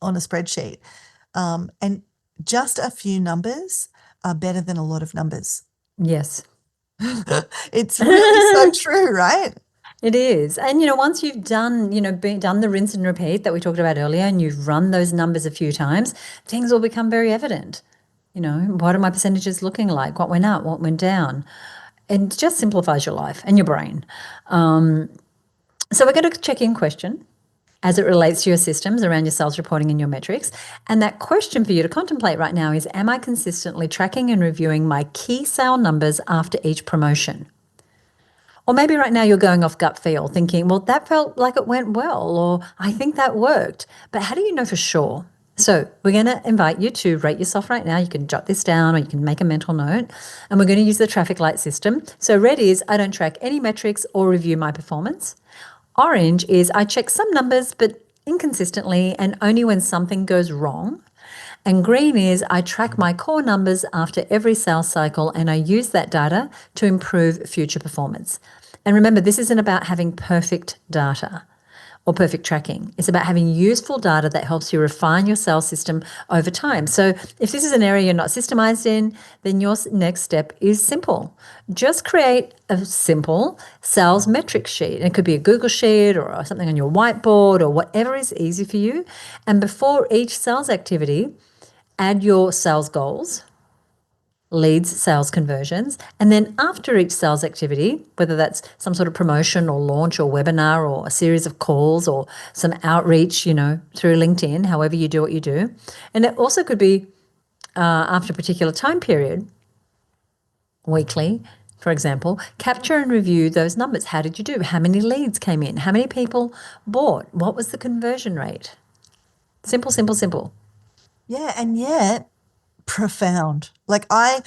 spreadsheet. And just a few numbers are better than a lot of numbers. Yes. It's really so true, right? It is. And, once you've done, done the rinse and repeat that we talked about earlier, and you've run those numbers a few times, things will become very evident. What are my percentages looking like? What went up? What went down? And it just simplifies your life and your brain. So we're going to check-in question as it relates to your systems around your sales reporting and your metrics. And that question for you to contemplate right now is, am I consistently tracking and reviewing my key sale numbers after each promotion? Or maybe right now you're going off gut feel, thinking, well, that felt like it went well, or I think that worked. But how do you know for sure? So we're going to invite you to rate yourself right now. You can jot this down or you can make a mental note. And we're going to use the traffic light system. So red is, I don't track any metrics or review my performance. Orange is, I check some numbers, but inconsistently and only when something goes wrong. And green is, I track my core numbers after every sales cycle and I use that data to improve future performance. And remember, this isn't about having perfect data or perfect tracking. It's about having useful data that helps you refine your sales system over time. So if this is an area you're not systemized in, then your next step is simple. Just create a simple sales metric sheet. It could be a Google sheet or something on your whiteboard or whatever is easy for you. And before each sales activity, add your sales goals, leads, sales conversions, and then after each sales activity, whether that's some sort of promotion or launch or webinar or a series of calls or some outreach, through LinkedIn, however you do what you do. And it also could be after a particular time period, weekly, for example, capture and review those numbers. How did you do? How many leads came in? How many people bought? What was the conversion rate? Simple, simple, simple. Yeah, and yet profound. Like I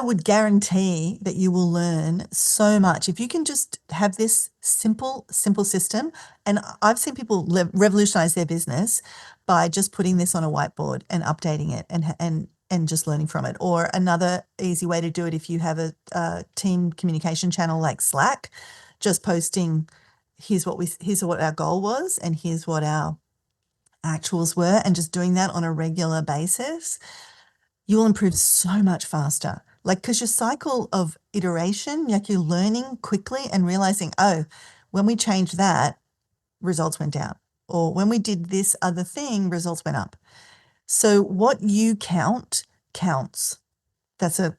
would guarantee that you will learn so much if you can just have this simple system. And I've seen people revolutionize their business by just putting this on a whiteboard and updating it and just learning from it. Or another easy way to do it, if you have a team communication channel like Slack, just posting, here's what our goal was and here's what our actuals were, and just doing that on a regular basis, you will improve so much faster. Like, because your cycle of iteration, like you're learning quickly and realizing, oh, when we changed that, results went down. Or when we did this other thing, results went up. So what you count counts. That's a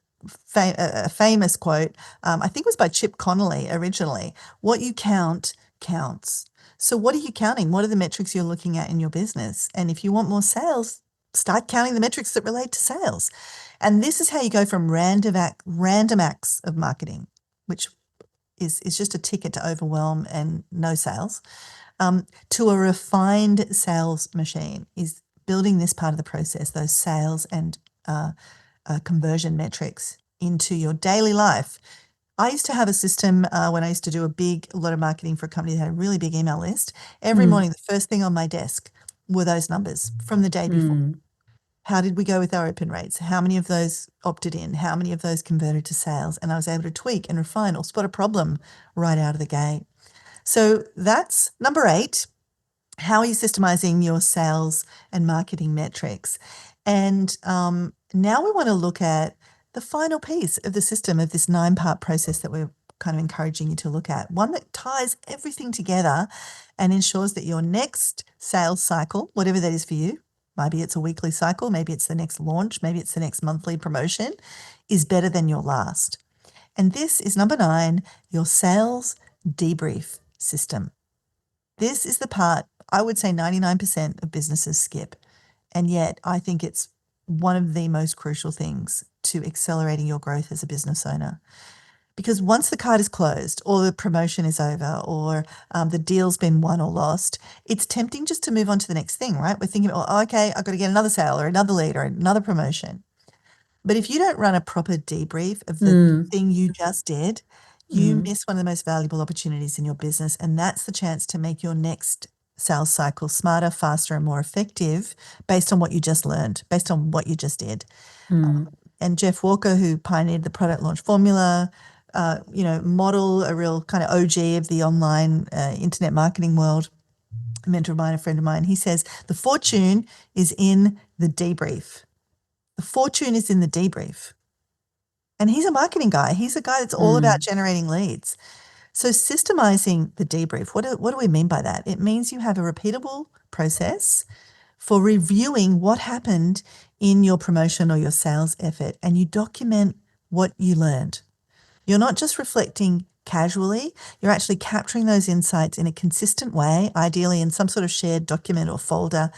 famous quote. I think it was by Chip Connolly originally. What you count counts. So what are you counting? What are the metrics you're looking at in your business? And if you want more sales, start counting the metrics that relate to sales. And this is how you go from random acts of marketing, which is just a ticket to overwhelm and no sales, to a refined sales machine, is building this part of the process, those sales and conversion metrics into your daily life. I used to have a system when I used to do a lot of marketing for a company that had a really big email list. Every morning, the first thing on my desk were those numbers from the day before. How did we go with our open rates? How many of those opted in? How many of those converted to sales? And I was able to tweak and refine or spot a problem right out of the gate. So that's number 8. How are you systemizing your sales and marketing metrics? And now we want to look at the final piece of the system, of this 9-part process that we're kind of encouraging you to look at, one that ties everything together and ensures that your next sales cycle, whatever that is for you, maybe it's a weekly cycle, maybe it's the next launch, maybe it's the next monthly promotion, is better than your last. And this is number 9, your sales debrief system. This is the part I would say 99% of businesses skip. And yet I think it's one of the most crucial things to accelerating your growth as a business owner. Because once the card is closed or the promotion is over or the deal's been won or lost, it's tempting just to move on to the next thing, right? We're thinking, oh, okay, I've got to get another sale or another lead or another promotion. But if you don't run a proper debrief of the thing you just did, you miss one of the most valuable opportunities in your business. And that's the chance to make your next sales cycle smarter, faster, and more effective based on what you just learned, based on what you just did. And Jeff Walker, who pioneered the product launch formula, model, a real kind of OG of the online internet marketing world, a mentor of mine, a friend of mine, he says, the fortune is in the debrief. The fortune is in the debrief. And he's a marketing guy. He's a guy that's all about generating leads. So systemizing the debrief, what do we mean by that? It means you have a repeatable process for reviewing what happened in your promotion or your sales effort, and you document what you learned. You're not just reflecting casually, you're actually capturing those insights in a consistent way, ideally in some sort of shared document or folder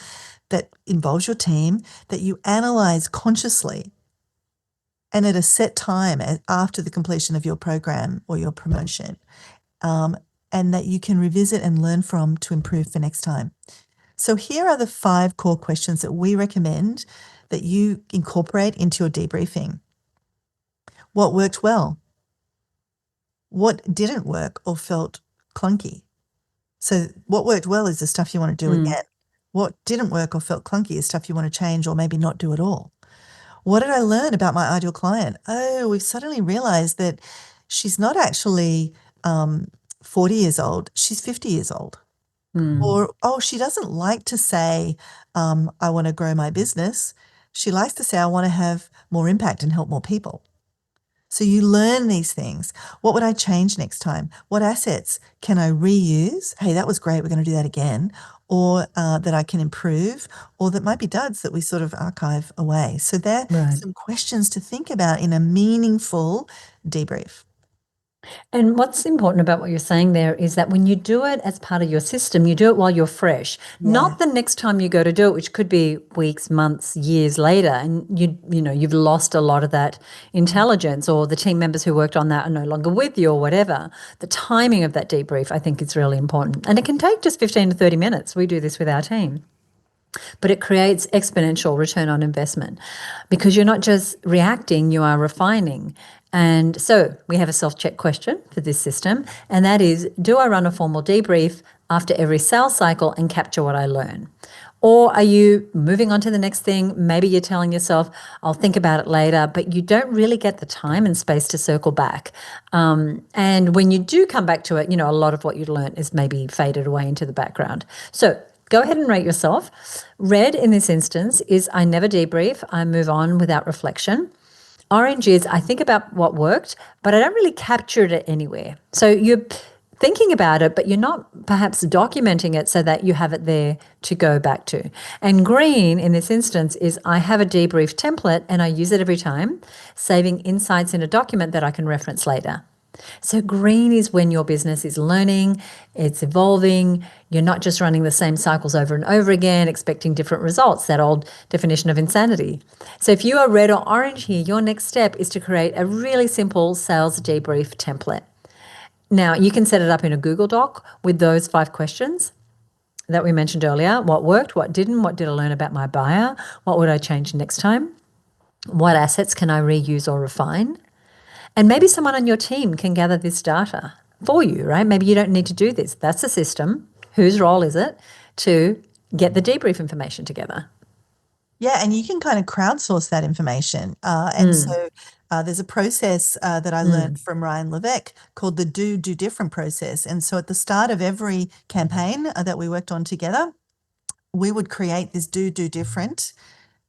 that involves your team, that you analyze consciously and at a set time after the completion of your program or your promotion, and that you can revisit and learn from to improve for next time. So here are the 5 core questions that we recommend that you incorporate into your debriefing. What worked well? What didn't work or felt clunky? So what worked well is the stuff you want to do again. What didn't work or felt clunky is stuff you want to change or maybe not do at all. What did I learn about my ideal client? Oh, we've suddenly realized that she's not actually 40 years old. She's 50 years old. Or, oh, she doesn't like to say, I want to grow my business. She likes to say, I want to have more impact and help more people. So you learn these things. What would I change next time? What assets can I reuse? Hey, that was great. We're going to do that again. Or that I can improve, or that might be duds that we sort of archive away. So there are some questions to think about in a meaningful debrief. And what's important about what you're saying there is that when you do it as part of your system, you do it while you're fresh, not the next time you go to do it, which could be weeks, months, years later, and you've lost a lot of that intelligence, or the team members who worked on that are no longer with you or whatever. The timing of that debrief, I think, is really important. And it can take just 15 to 30 minutes. We do this with our team. But it creates exponential return on investment because you're not just reacting, you are refining. And so we have a self-check question for this system, and that is, do I run a formal debrief after every sales cycle and capture what I learn? Or are you moving on to the next thing? Maybe you're telling yourself, I'll think about it later, but you don't really get the time and space to circle back. And when you do come back to it, a lot of what you learned is maybe faded away into the background. So go ahead and rate yourself. Red in this instance is I never debrief. I move on without reflection. Orange is I think about what worked, but I don't really capture it anywhere. So you're thinking about it, but you're not perhaps documenting it so that you have it there to go back to. And green in this instance is I have a debrief template and I use it every time, saving insights in a document that I can reference later. So green is when your business is learning, it's evolving, you're not just running the same cycles over and over again, expecting different results, that old definition of insanity. So if you are red or orange here, your next step is to create a really simple sales debrief template. Now, you can set it up in a Google Doc with those 5 questions that we mentioned earlier. What worked, what didn't, what did I learn about my buyer, what would I change next time, what assets can I reuse or refine? And maybe someone on your team can gather this data for you, right? Maybe you don't need to do this. That's the system. Whose role is it to get the debrief information together? Yeah, and you can kind of crowdsource that information. So there's a process that I learned from Ryan Levesque called the Do Different process. And so at the start of every campaign that we worked on together, we would create this Do Different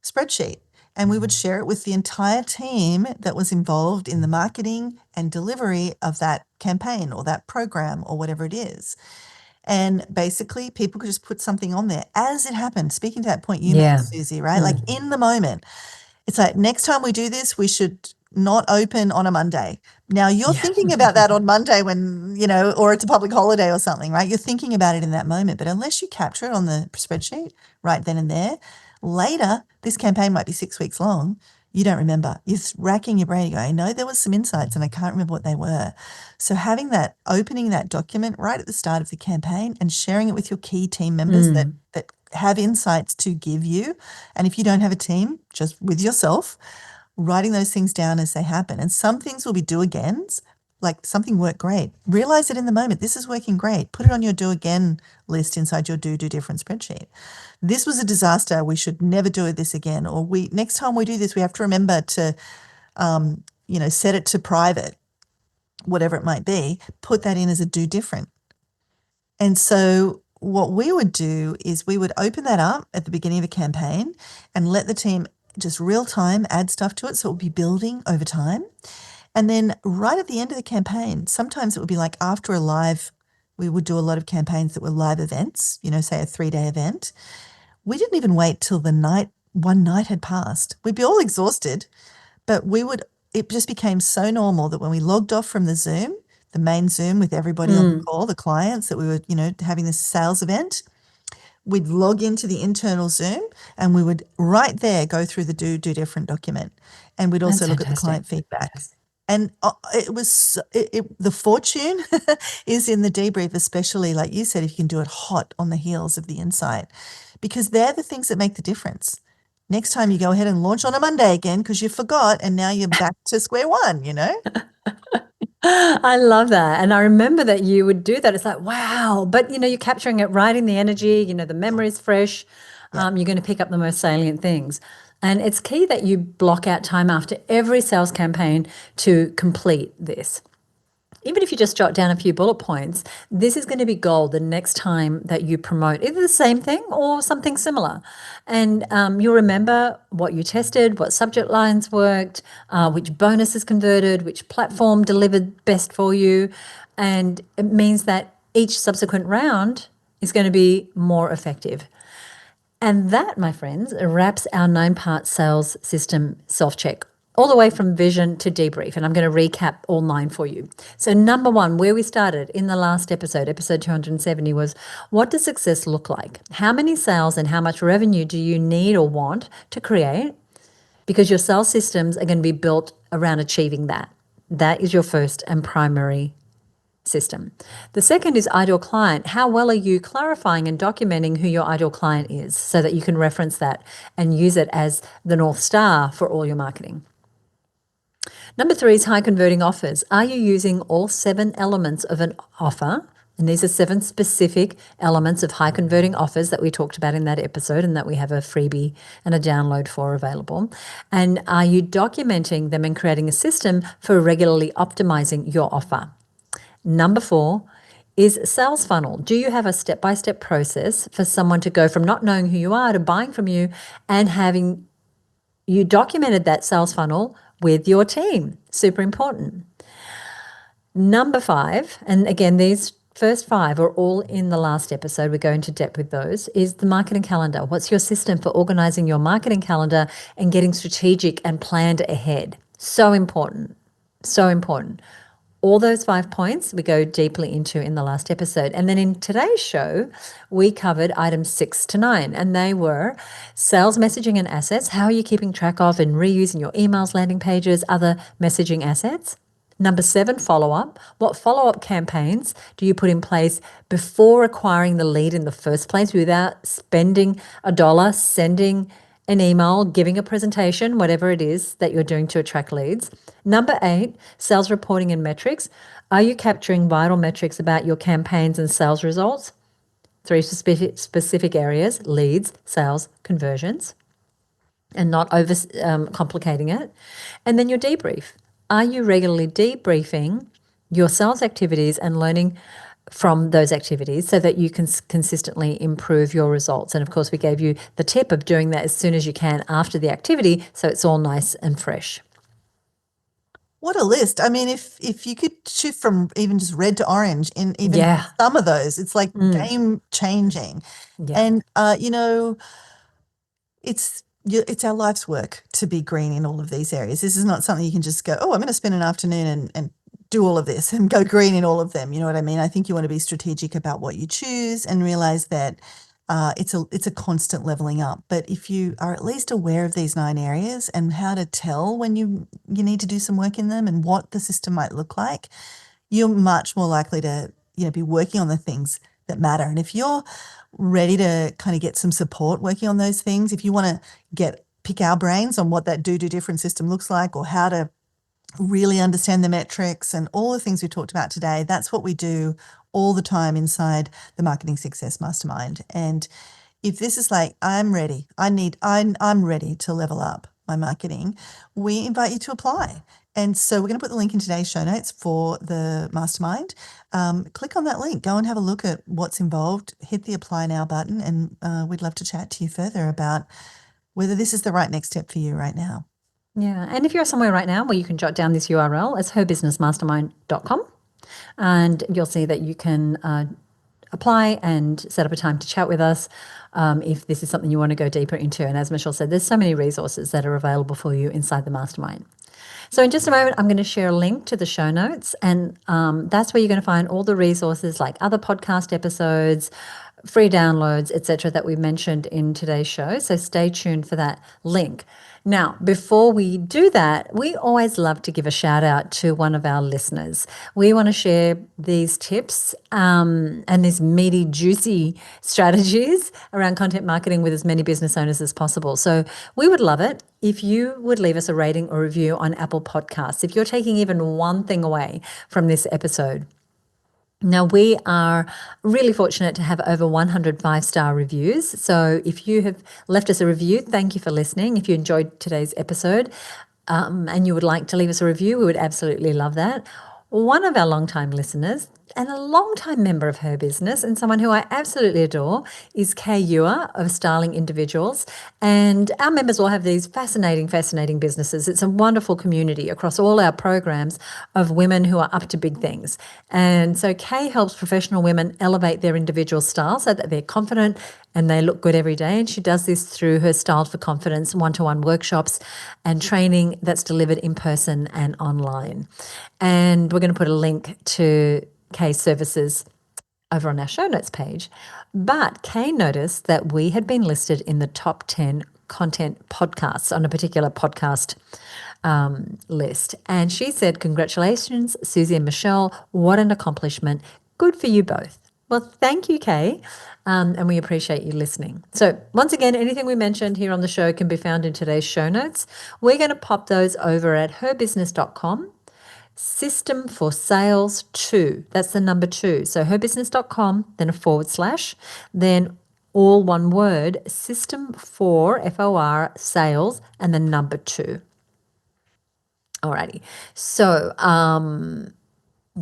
spreadsheet. And we would share it with the entire team that was involved in the marketing and delivery of that campaign or that program or whatever it is. And basically, people could just put something on there as it happened. Speaking to that point you made, Suzi, right? Like in the moment. It's like, next time we do this, we should not open on a Monday. Now, you're thinking about that on Monday when, or it's a public holiday or something, right? You're thinking about it in that moment. But unless you capture it on the spreadsheet right then and there, Later, this campaign might be 6 weeks long. You don't remember. You're racking your brain. You go, I know there was some insights and I can't remember what they were. So having that, opening that document right at the start of the campaign and sharing it with your key team members that have insights to give you. And if you don't have a team, just with yourself, writing those things down as they happen. And some things will be do agains, like something worked great. Realize it in the moment. This is working great. Put it on your do again list inside your do different spreadsheet. This was a disaster. We should never do this again. Or next time we do this, we have to remember to, set it to private, whatever it might be. Put that in as a do different. And so what we would do is we would open that up at the beginning of a campaign and let the team just real time add stuff to it. So it will be building over time. And then right at the end of the campaign, sometimes it would be like after a live, we would do a lot of campaigns that were live events, say a 3-day event. We didn't even wait till one night had passed. We'd be all exhausted, but it just became so normal that when we logged off from the main Zoom with everybody on the call, the clients that we were, having this sales event, we'd log into the internal Zoom and we would right there go through the do different document. And we'd also look at the client feedback. And the fortune is in the debrief, especially like you said, if you can do it hot on the heels of the insight, because they're the things that make the difference. Next time you go ahead and launch on a Monday again because you forgot and now you're back to square one, I love that. And I remember that you would do that. It's like, wow. But, you're capturing it right in the energy, the memory's fresh. You're going to pick up the most salient things. And it's key that you block out time after every sales campaign to complete this. Even if you just jot down a few bullet points, this is going to be gold the next time that you promote either the same thing or something similar. And you'll remember what you tested, what subject lines worked, which bonuses converted, which platform delivered best for you. And it means that each subsequent round is going to be more effective. And that, my friends, wraps our 9-part sales system self-check all the way from vision to debrief. And I'm going to recap all 9 for you. So number 1, where we started in the last episode 270, was what does success look like? How many sales and how much revenue do you need or want to create? Because your sales systems are going to be built around achieving that. That is your first and primary system. The second is ideal client. How well are you clarifying and documenting who your ideal client is so that you can reference that and use it as the North Star for all your marketing? Number 3 is high converting offers. Are you using all 7 elements of an offer? And these are 7 specific elements of high converting offers that we talked about in that episode and that we have a freebie and a download for available. And are you documenting them and creating a system for regularly optimizing your offer? Number 4 is sales funnel. Do you have a step-by-step process for someone to go from not knowing who you are to buying from you and having you documented that sales funnel with your team? Super important. Number 5, and again, these first 5 are all in the last episode. We go into depth with those, is the marketing calendar. What's your system for organizing your marketing calendar and getting strategic and planned ahead? So important. So important. All those 5 points we go deeply into in the last episode. And then in today's show, we covered items 6 to 9, and they were sales messaging and assets. How are you keeping track of and reusing your emails, landing pages, other messaging assets? Number 7, follow-up. What follow-up campaigns do you put in place before acquiring the lead in the first place without spending $1, sending an email, giving a presentation, whatever it is that you're doing to attract leads? Number 8, sales reporting and metrics. Are you capturing vital metrics about your campaigns and sales results? 3 specific areas: leads, sales, conversions, and not over complicating it. And then your debrief. Are you regularly debriefing your sales activities and learning from those activities so that you can consistently improve your results? And of course, we gave you the tip of doing that as soon as you can after the activity, so it's all nice and fresh. What a list. I mean, if you could shift from even just red to orange in even some of those, it's like game changing. Yeah. And, it's our life's work to be green in all of these areas. This is not something you can just go, oh, I'm going to spend an afternoon and do all of this and go green in all of them. You know what I mean? I think you want to be strategic about what you choose and realize that it's a constant leveling up. But if you are at least aware of these 9 areas and how to tell when you need to do some work in them and what the system might look like, you're much more likely to be working on the things that matter. And if you're ready to kind of get some support working on those things, if you want to pick our brains on what that do different system looks like, or how to really understand the metrics and all the things we talked about today, that's what we do all the time inside the Marketing Success Mastermind. And if this is like, I'm ready, I'm ready to level up my marketing, we invite you to apply. And so we're going to put the link in today's show notes for the mastermind. Click on that link, go and have a look at what's involved, hit the apply now button, and we'd love to chat to you further about whether this is the right next step for you right now. Yeah. And if you're somewhere right now where you can jot down this URL, it's HerBusinessMastermind.com. And you'll see that you can apply and set up a time to chat with us if this is something you want to go deeper into. And as Michelle said, there's so many resources that are available for you inside the mastermind. So in just a moment, I'm going to share a link to the show notes, and that's where you're going to find all the resources like other podcast episodes, free downloads, etc., that we mentioned in today's show. So stay tuned for that link. Now, before we do that, we always love to give a shout out to one of our listeners. We want to share these tips and these meaty, juicy strategies around content marketing with as many business owners as possible. So we would love it if you would leave us a rating or review on Apple Podcasts. If you're taking even one thing away from this episode. Now, we are really fortunate to have over 100 5-star reviews. So if you have left us a review, thank you for listening. If you enjoyed today's episode and you would like to leave us a review, we would absolutely love that. One of our longtime listeners and a longtime member of Her Business, and someone who I absolutely adore, is Kay Ewer of Styling Individuals. And our members all have these fascinating businesses. It's a wonderful community across all our programs of women who are up to big things. And so Kay helps professional women elevate their individual style so that they're confident and they look good every day. And she does this through her Style for Confidence one-to-one workshops and training that's delivered in person and online. And we're going to put a link to Kay's services over on our show notes page. But Kay noticed that we had been listed in the top 10 content podcasts on a particular podcast list. And she said, congratulations, Suzi and Michelle. What an accomplishment. Good for you both. Well, thank you, Kay. And we appreciate you listening. So once again, anything we mentioned here on the show can be found in today's show notes. We're going to pop those over at herbusiness.com. System for Sales 2. That's the number 2. So herbusiness.com, then a /, then all one word, System for FOR Sales, and the number 2. Alrighty. So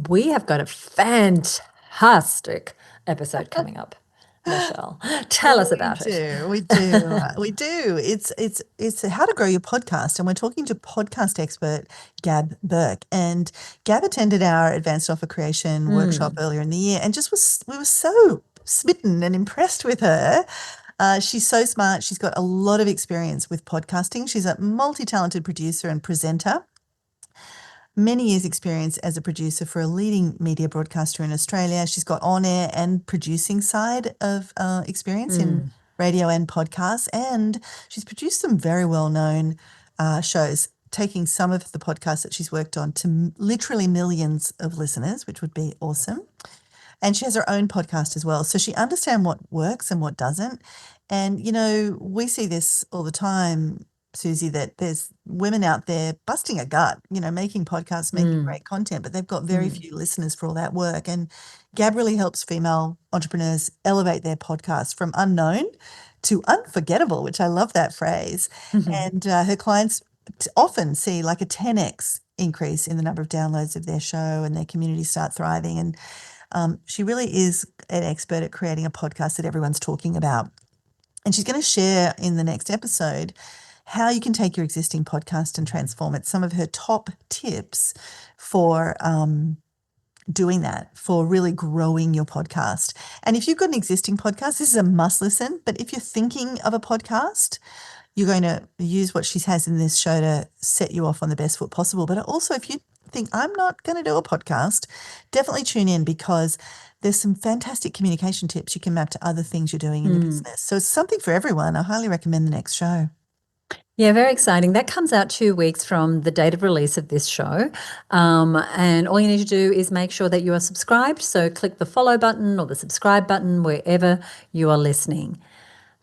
we have got a fantastic episode coming up. Michelle, tell us about it. We do. It's how to grow your podcast, and we're talking to podcast expert Gab Burke. And Gab attended our advanced offer creation workshop earlier in the year, and we were so smitten and impressed with her. She's so smart. She's got a lot of experience with podcasting. She's a multi-talented producer and presenter. Many years' experience as a producer for a leading media broadcaster in Australia. She's got on-air and producing side of experience in radio and podcasts, and she's produced some very well-known shows, taking some of the podcasts that she's worked on to literally millions of listeners, which would be awesome. And she has her own podcast as well. So she understands what works and what doesn't. And, we see this all the time, Suzi, that there's women out there busting a gut, making podcasts, making great content, but they've got very few listeners for all that work. And Gab really helps female entrepreneurs elevate their podcasts from unknown to unforgettable, which I love that phrase. And her clients often see like a 10x increase in the number of downloads of their show, and their communities start thriving. And she really is an expert at creating a podcast that everyone's talking about. And she's going to share in the next episode how you can take your existing podcast and transform it, some of her top tips for doing that, for really growing your podcast. And if you've got an existing podcast, this is a must listen. But if you're thinking of a podcast, you're going to use what she has in this show to set you off on the best foot possible. But also, if you're think, I'm not going to do a podcast, definitely tune in, because there's some fantastic communication tips you can map to other things you're doing in your business. So it's something for everyone. I highly recommend the next show. Yeah, very exciting. That comes out 2 weeks from the date of release of this show. And all you need to do is make sure that you are subscribed. So click the follow button or the subscribe button wherever you are listening.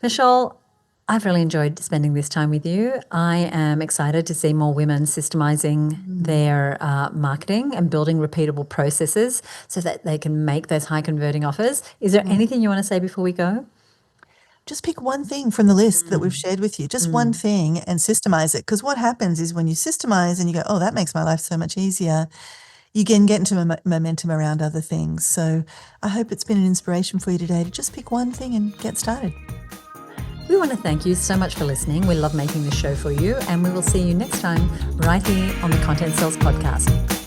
Michelle, I've really enjoyed spending this time with you. I am excited to see more women systemizing their marketing and building repeatable processes so that they can make those high converting offers. Is there anything you want to say before we go? Just pick one thing from the list that we've shared with you, just one thing, and systemize it. Because what happens is when you systemize and you go, oh, that makes my life so much easier, you can get into momentum around other things. So I hope it's been an inspiration for you today to just pick one thing and get started. We want to thank you so much for listening. We love making this show for you, and we will see you next time right here on the Content Sales Podcast.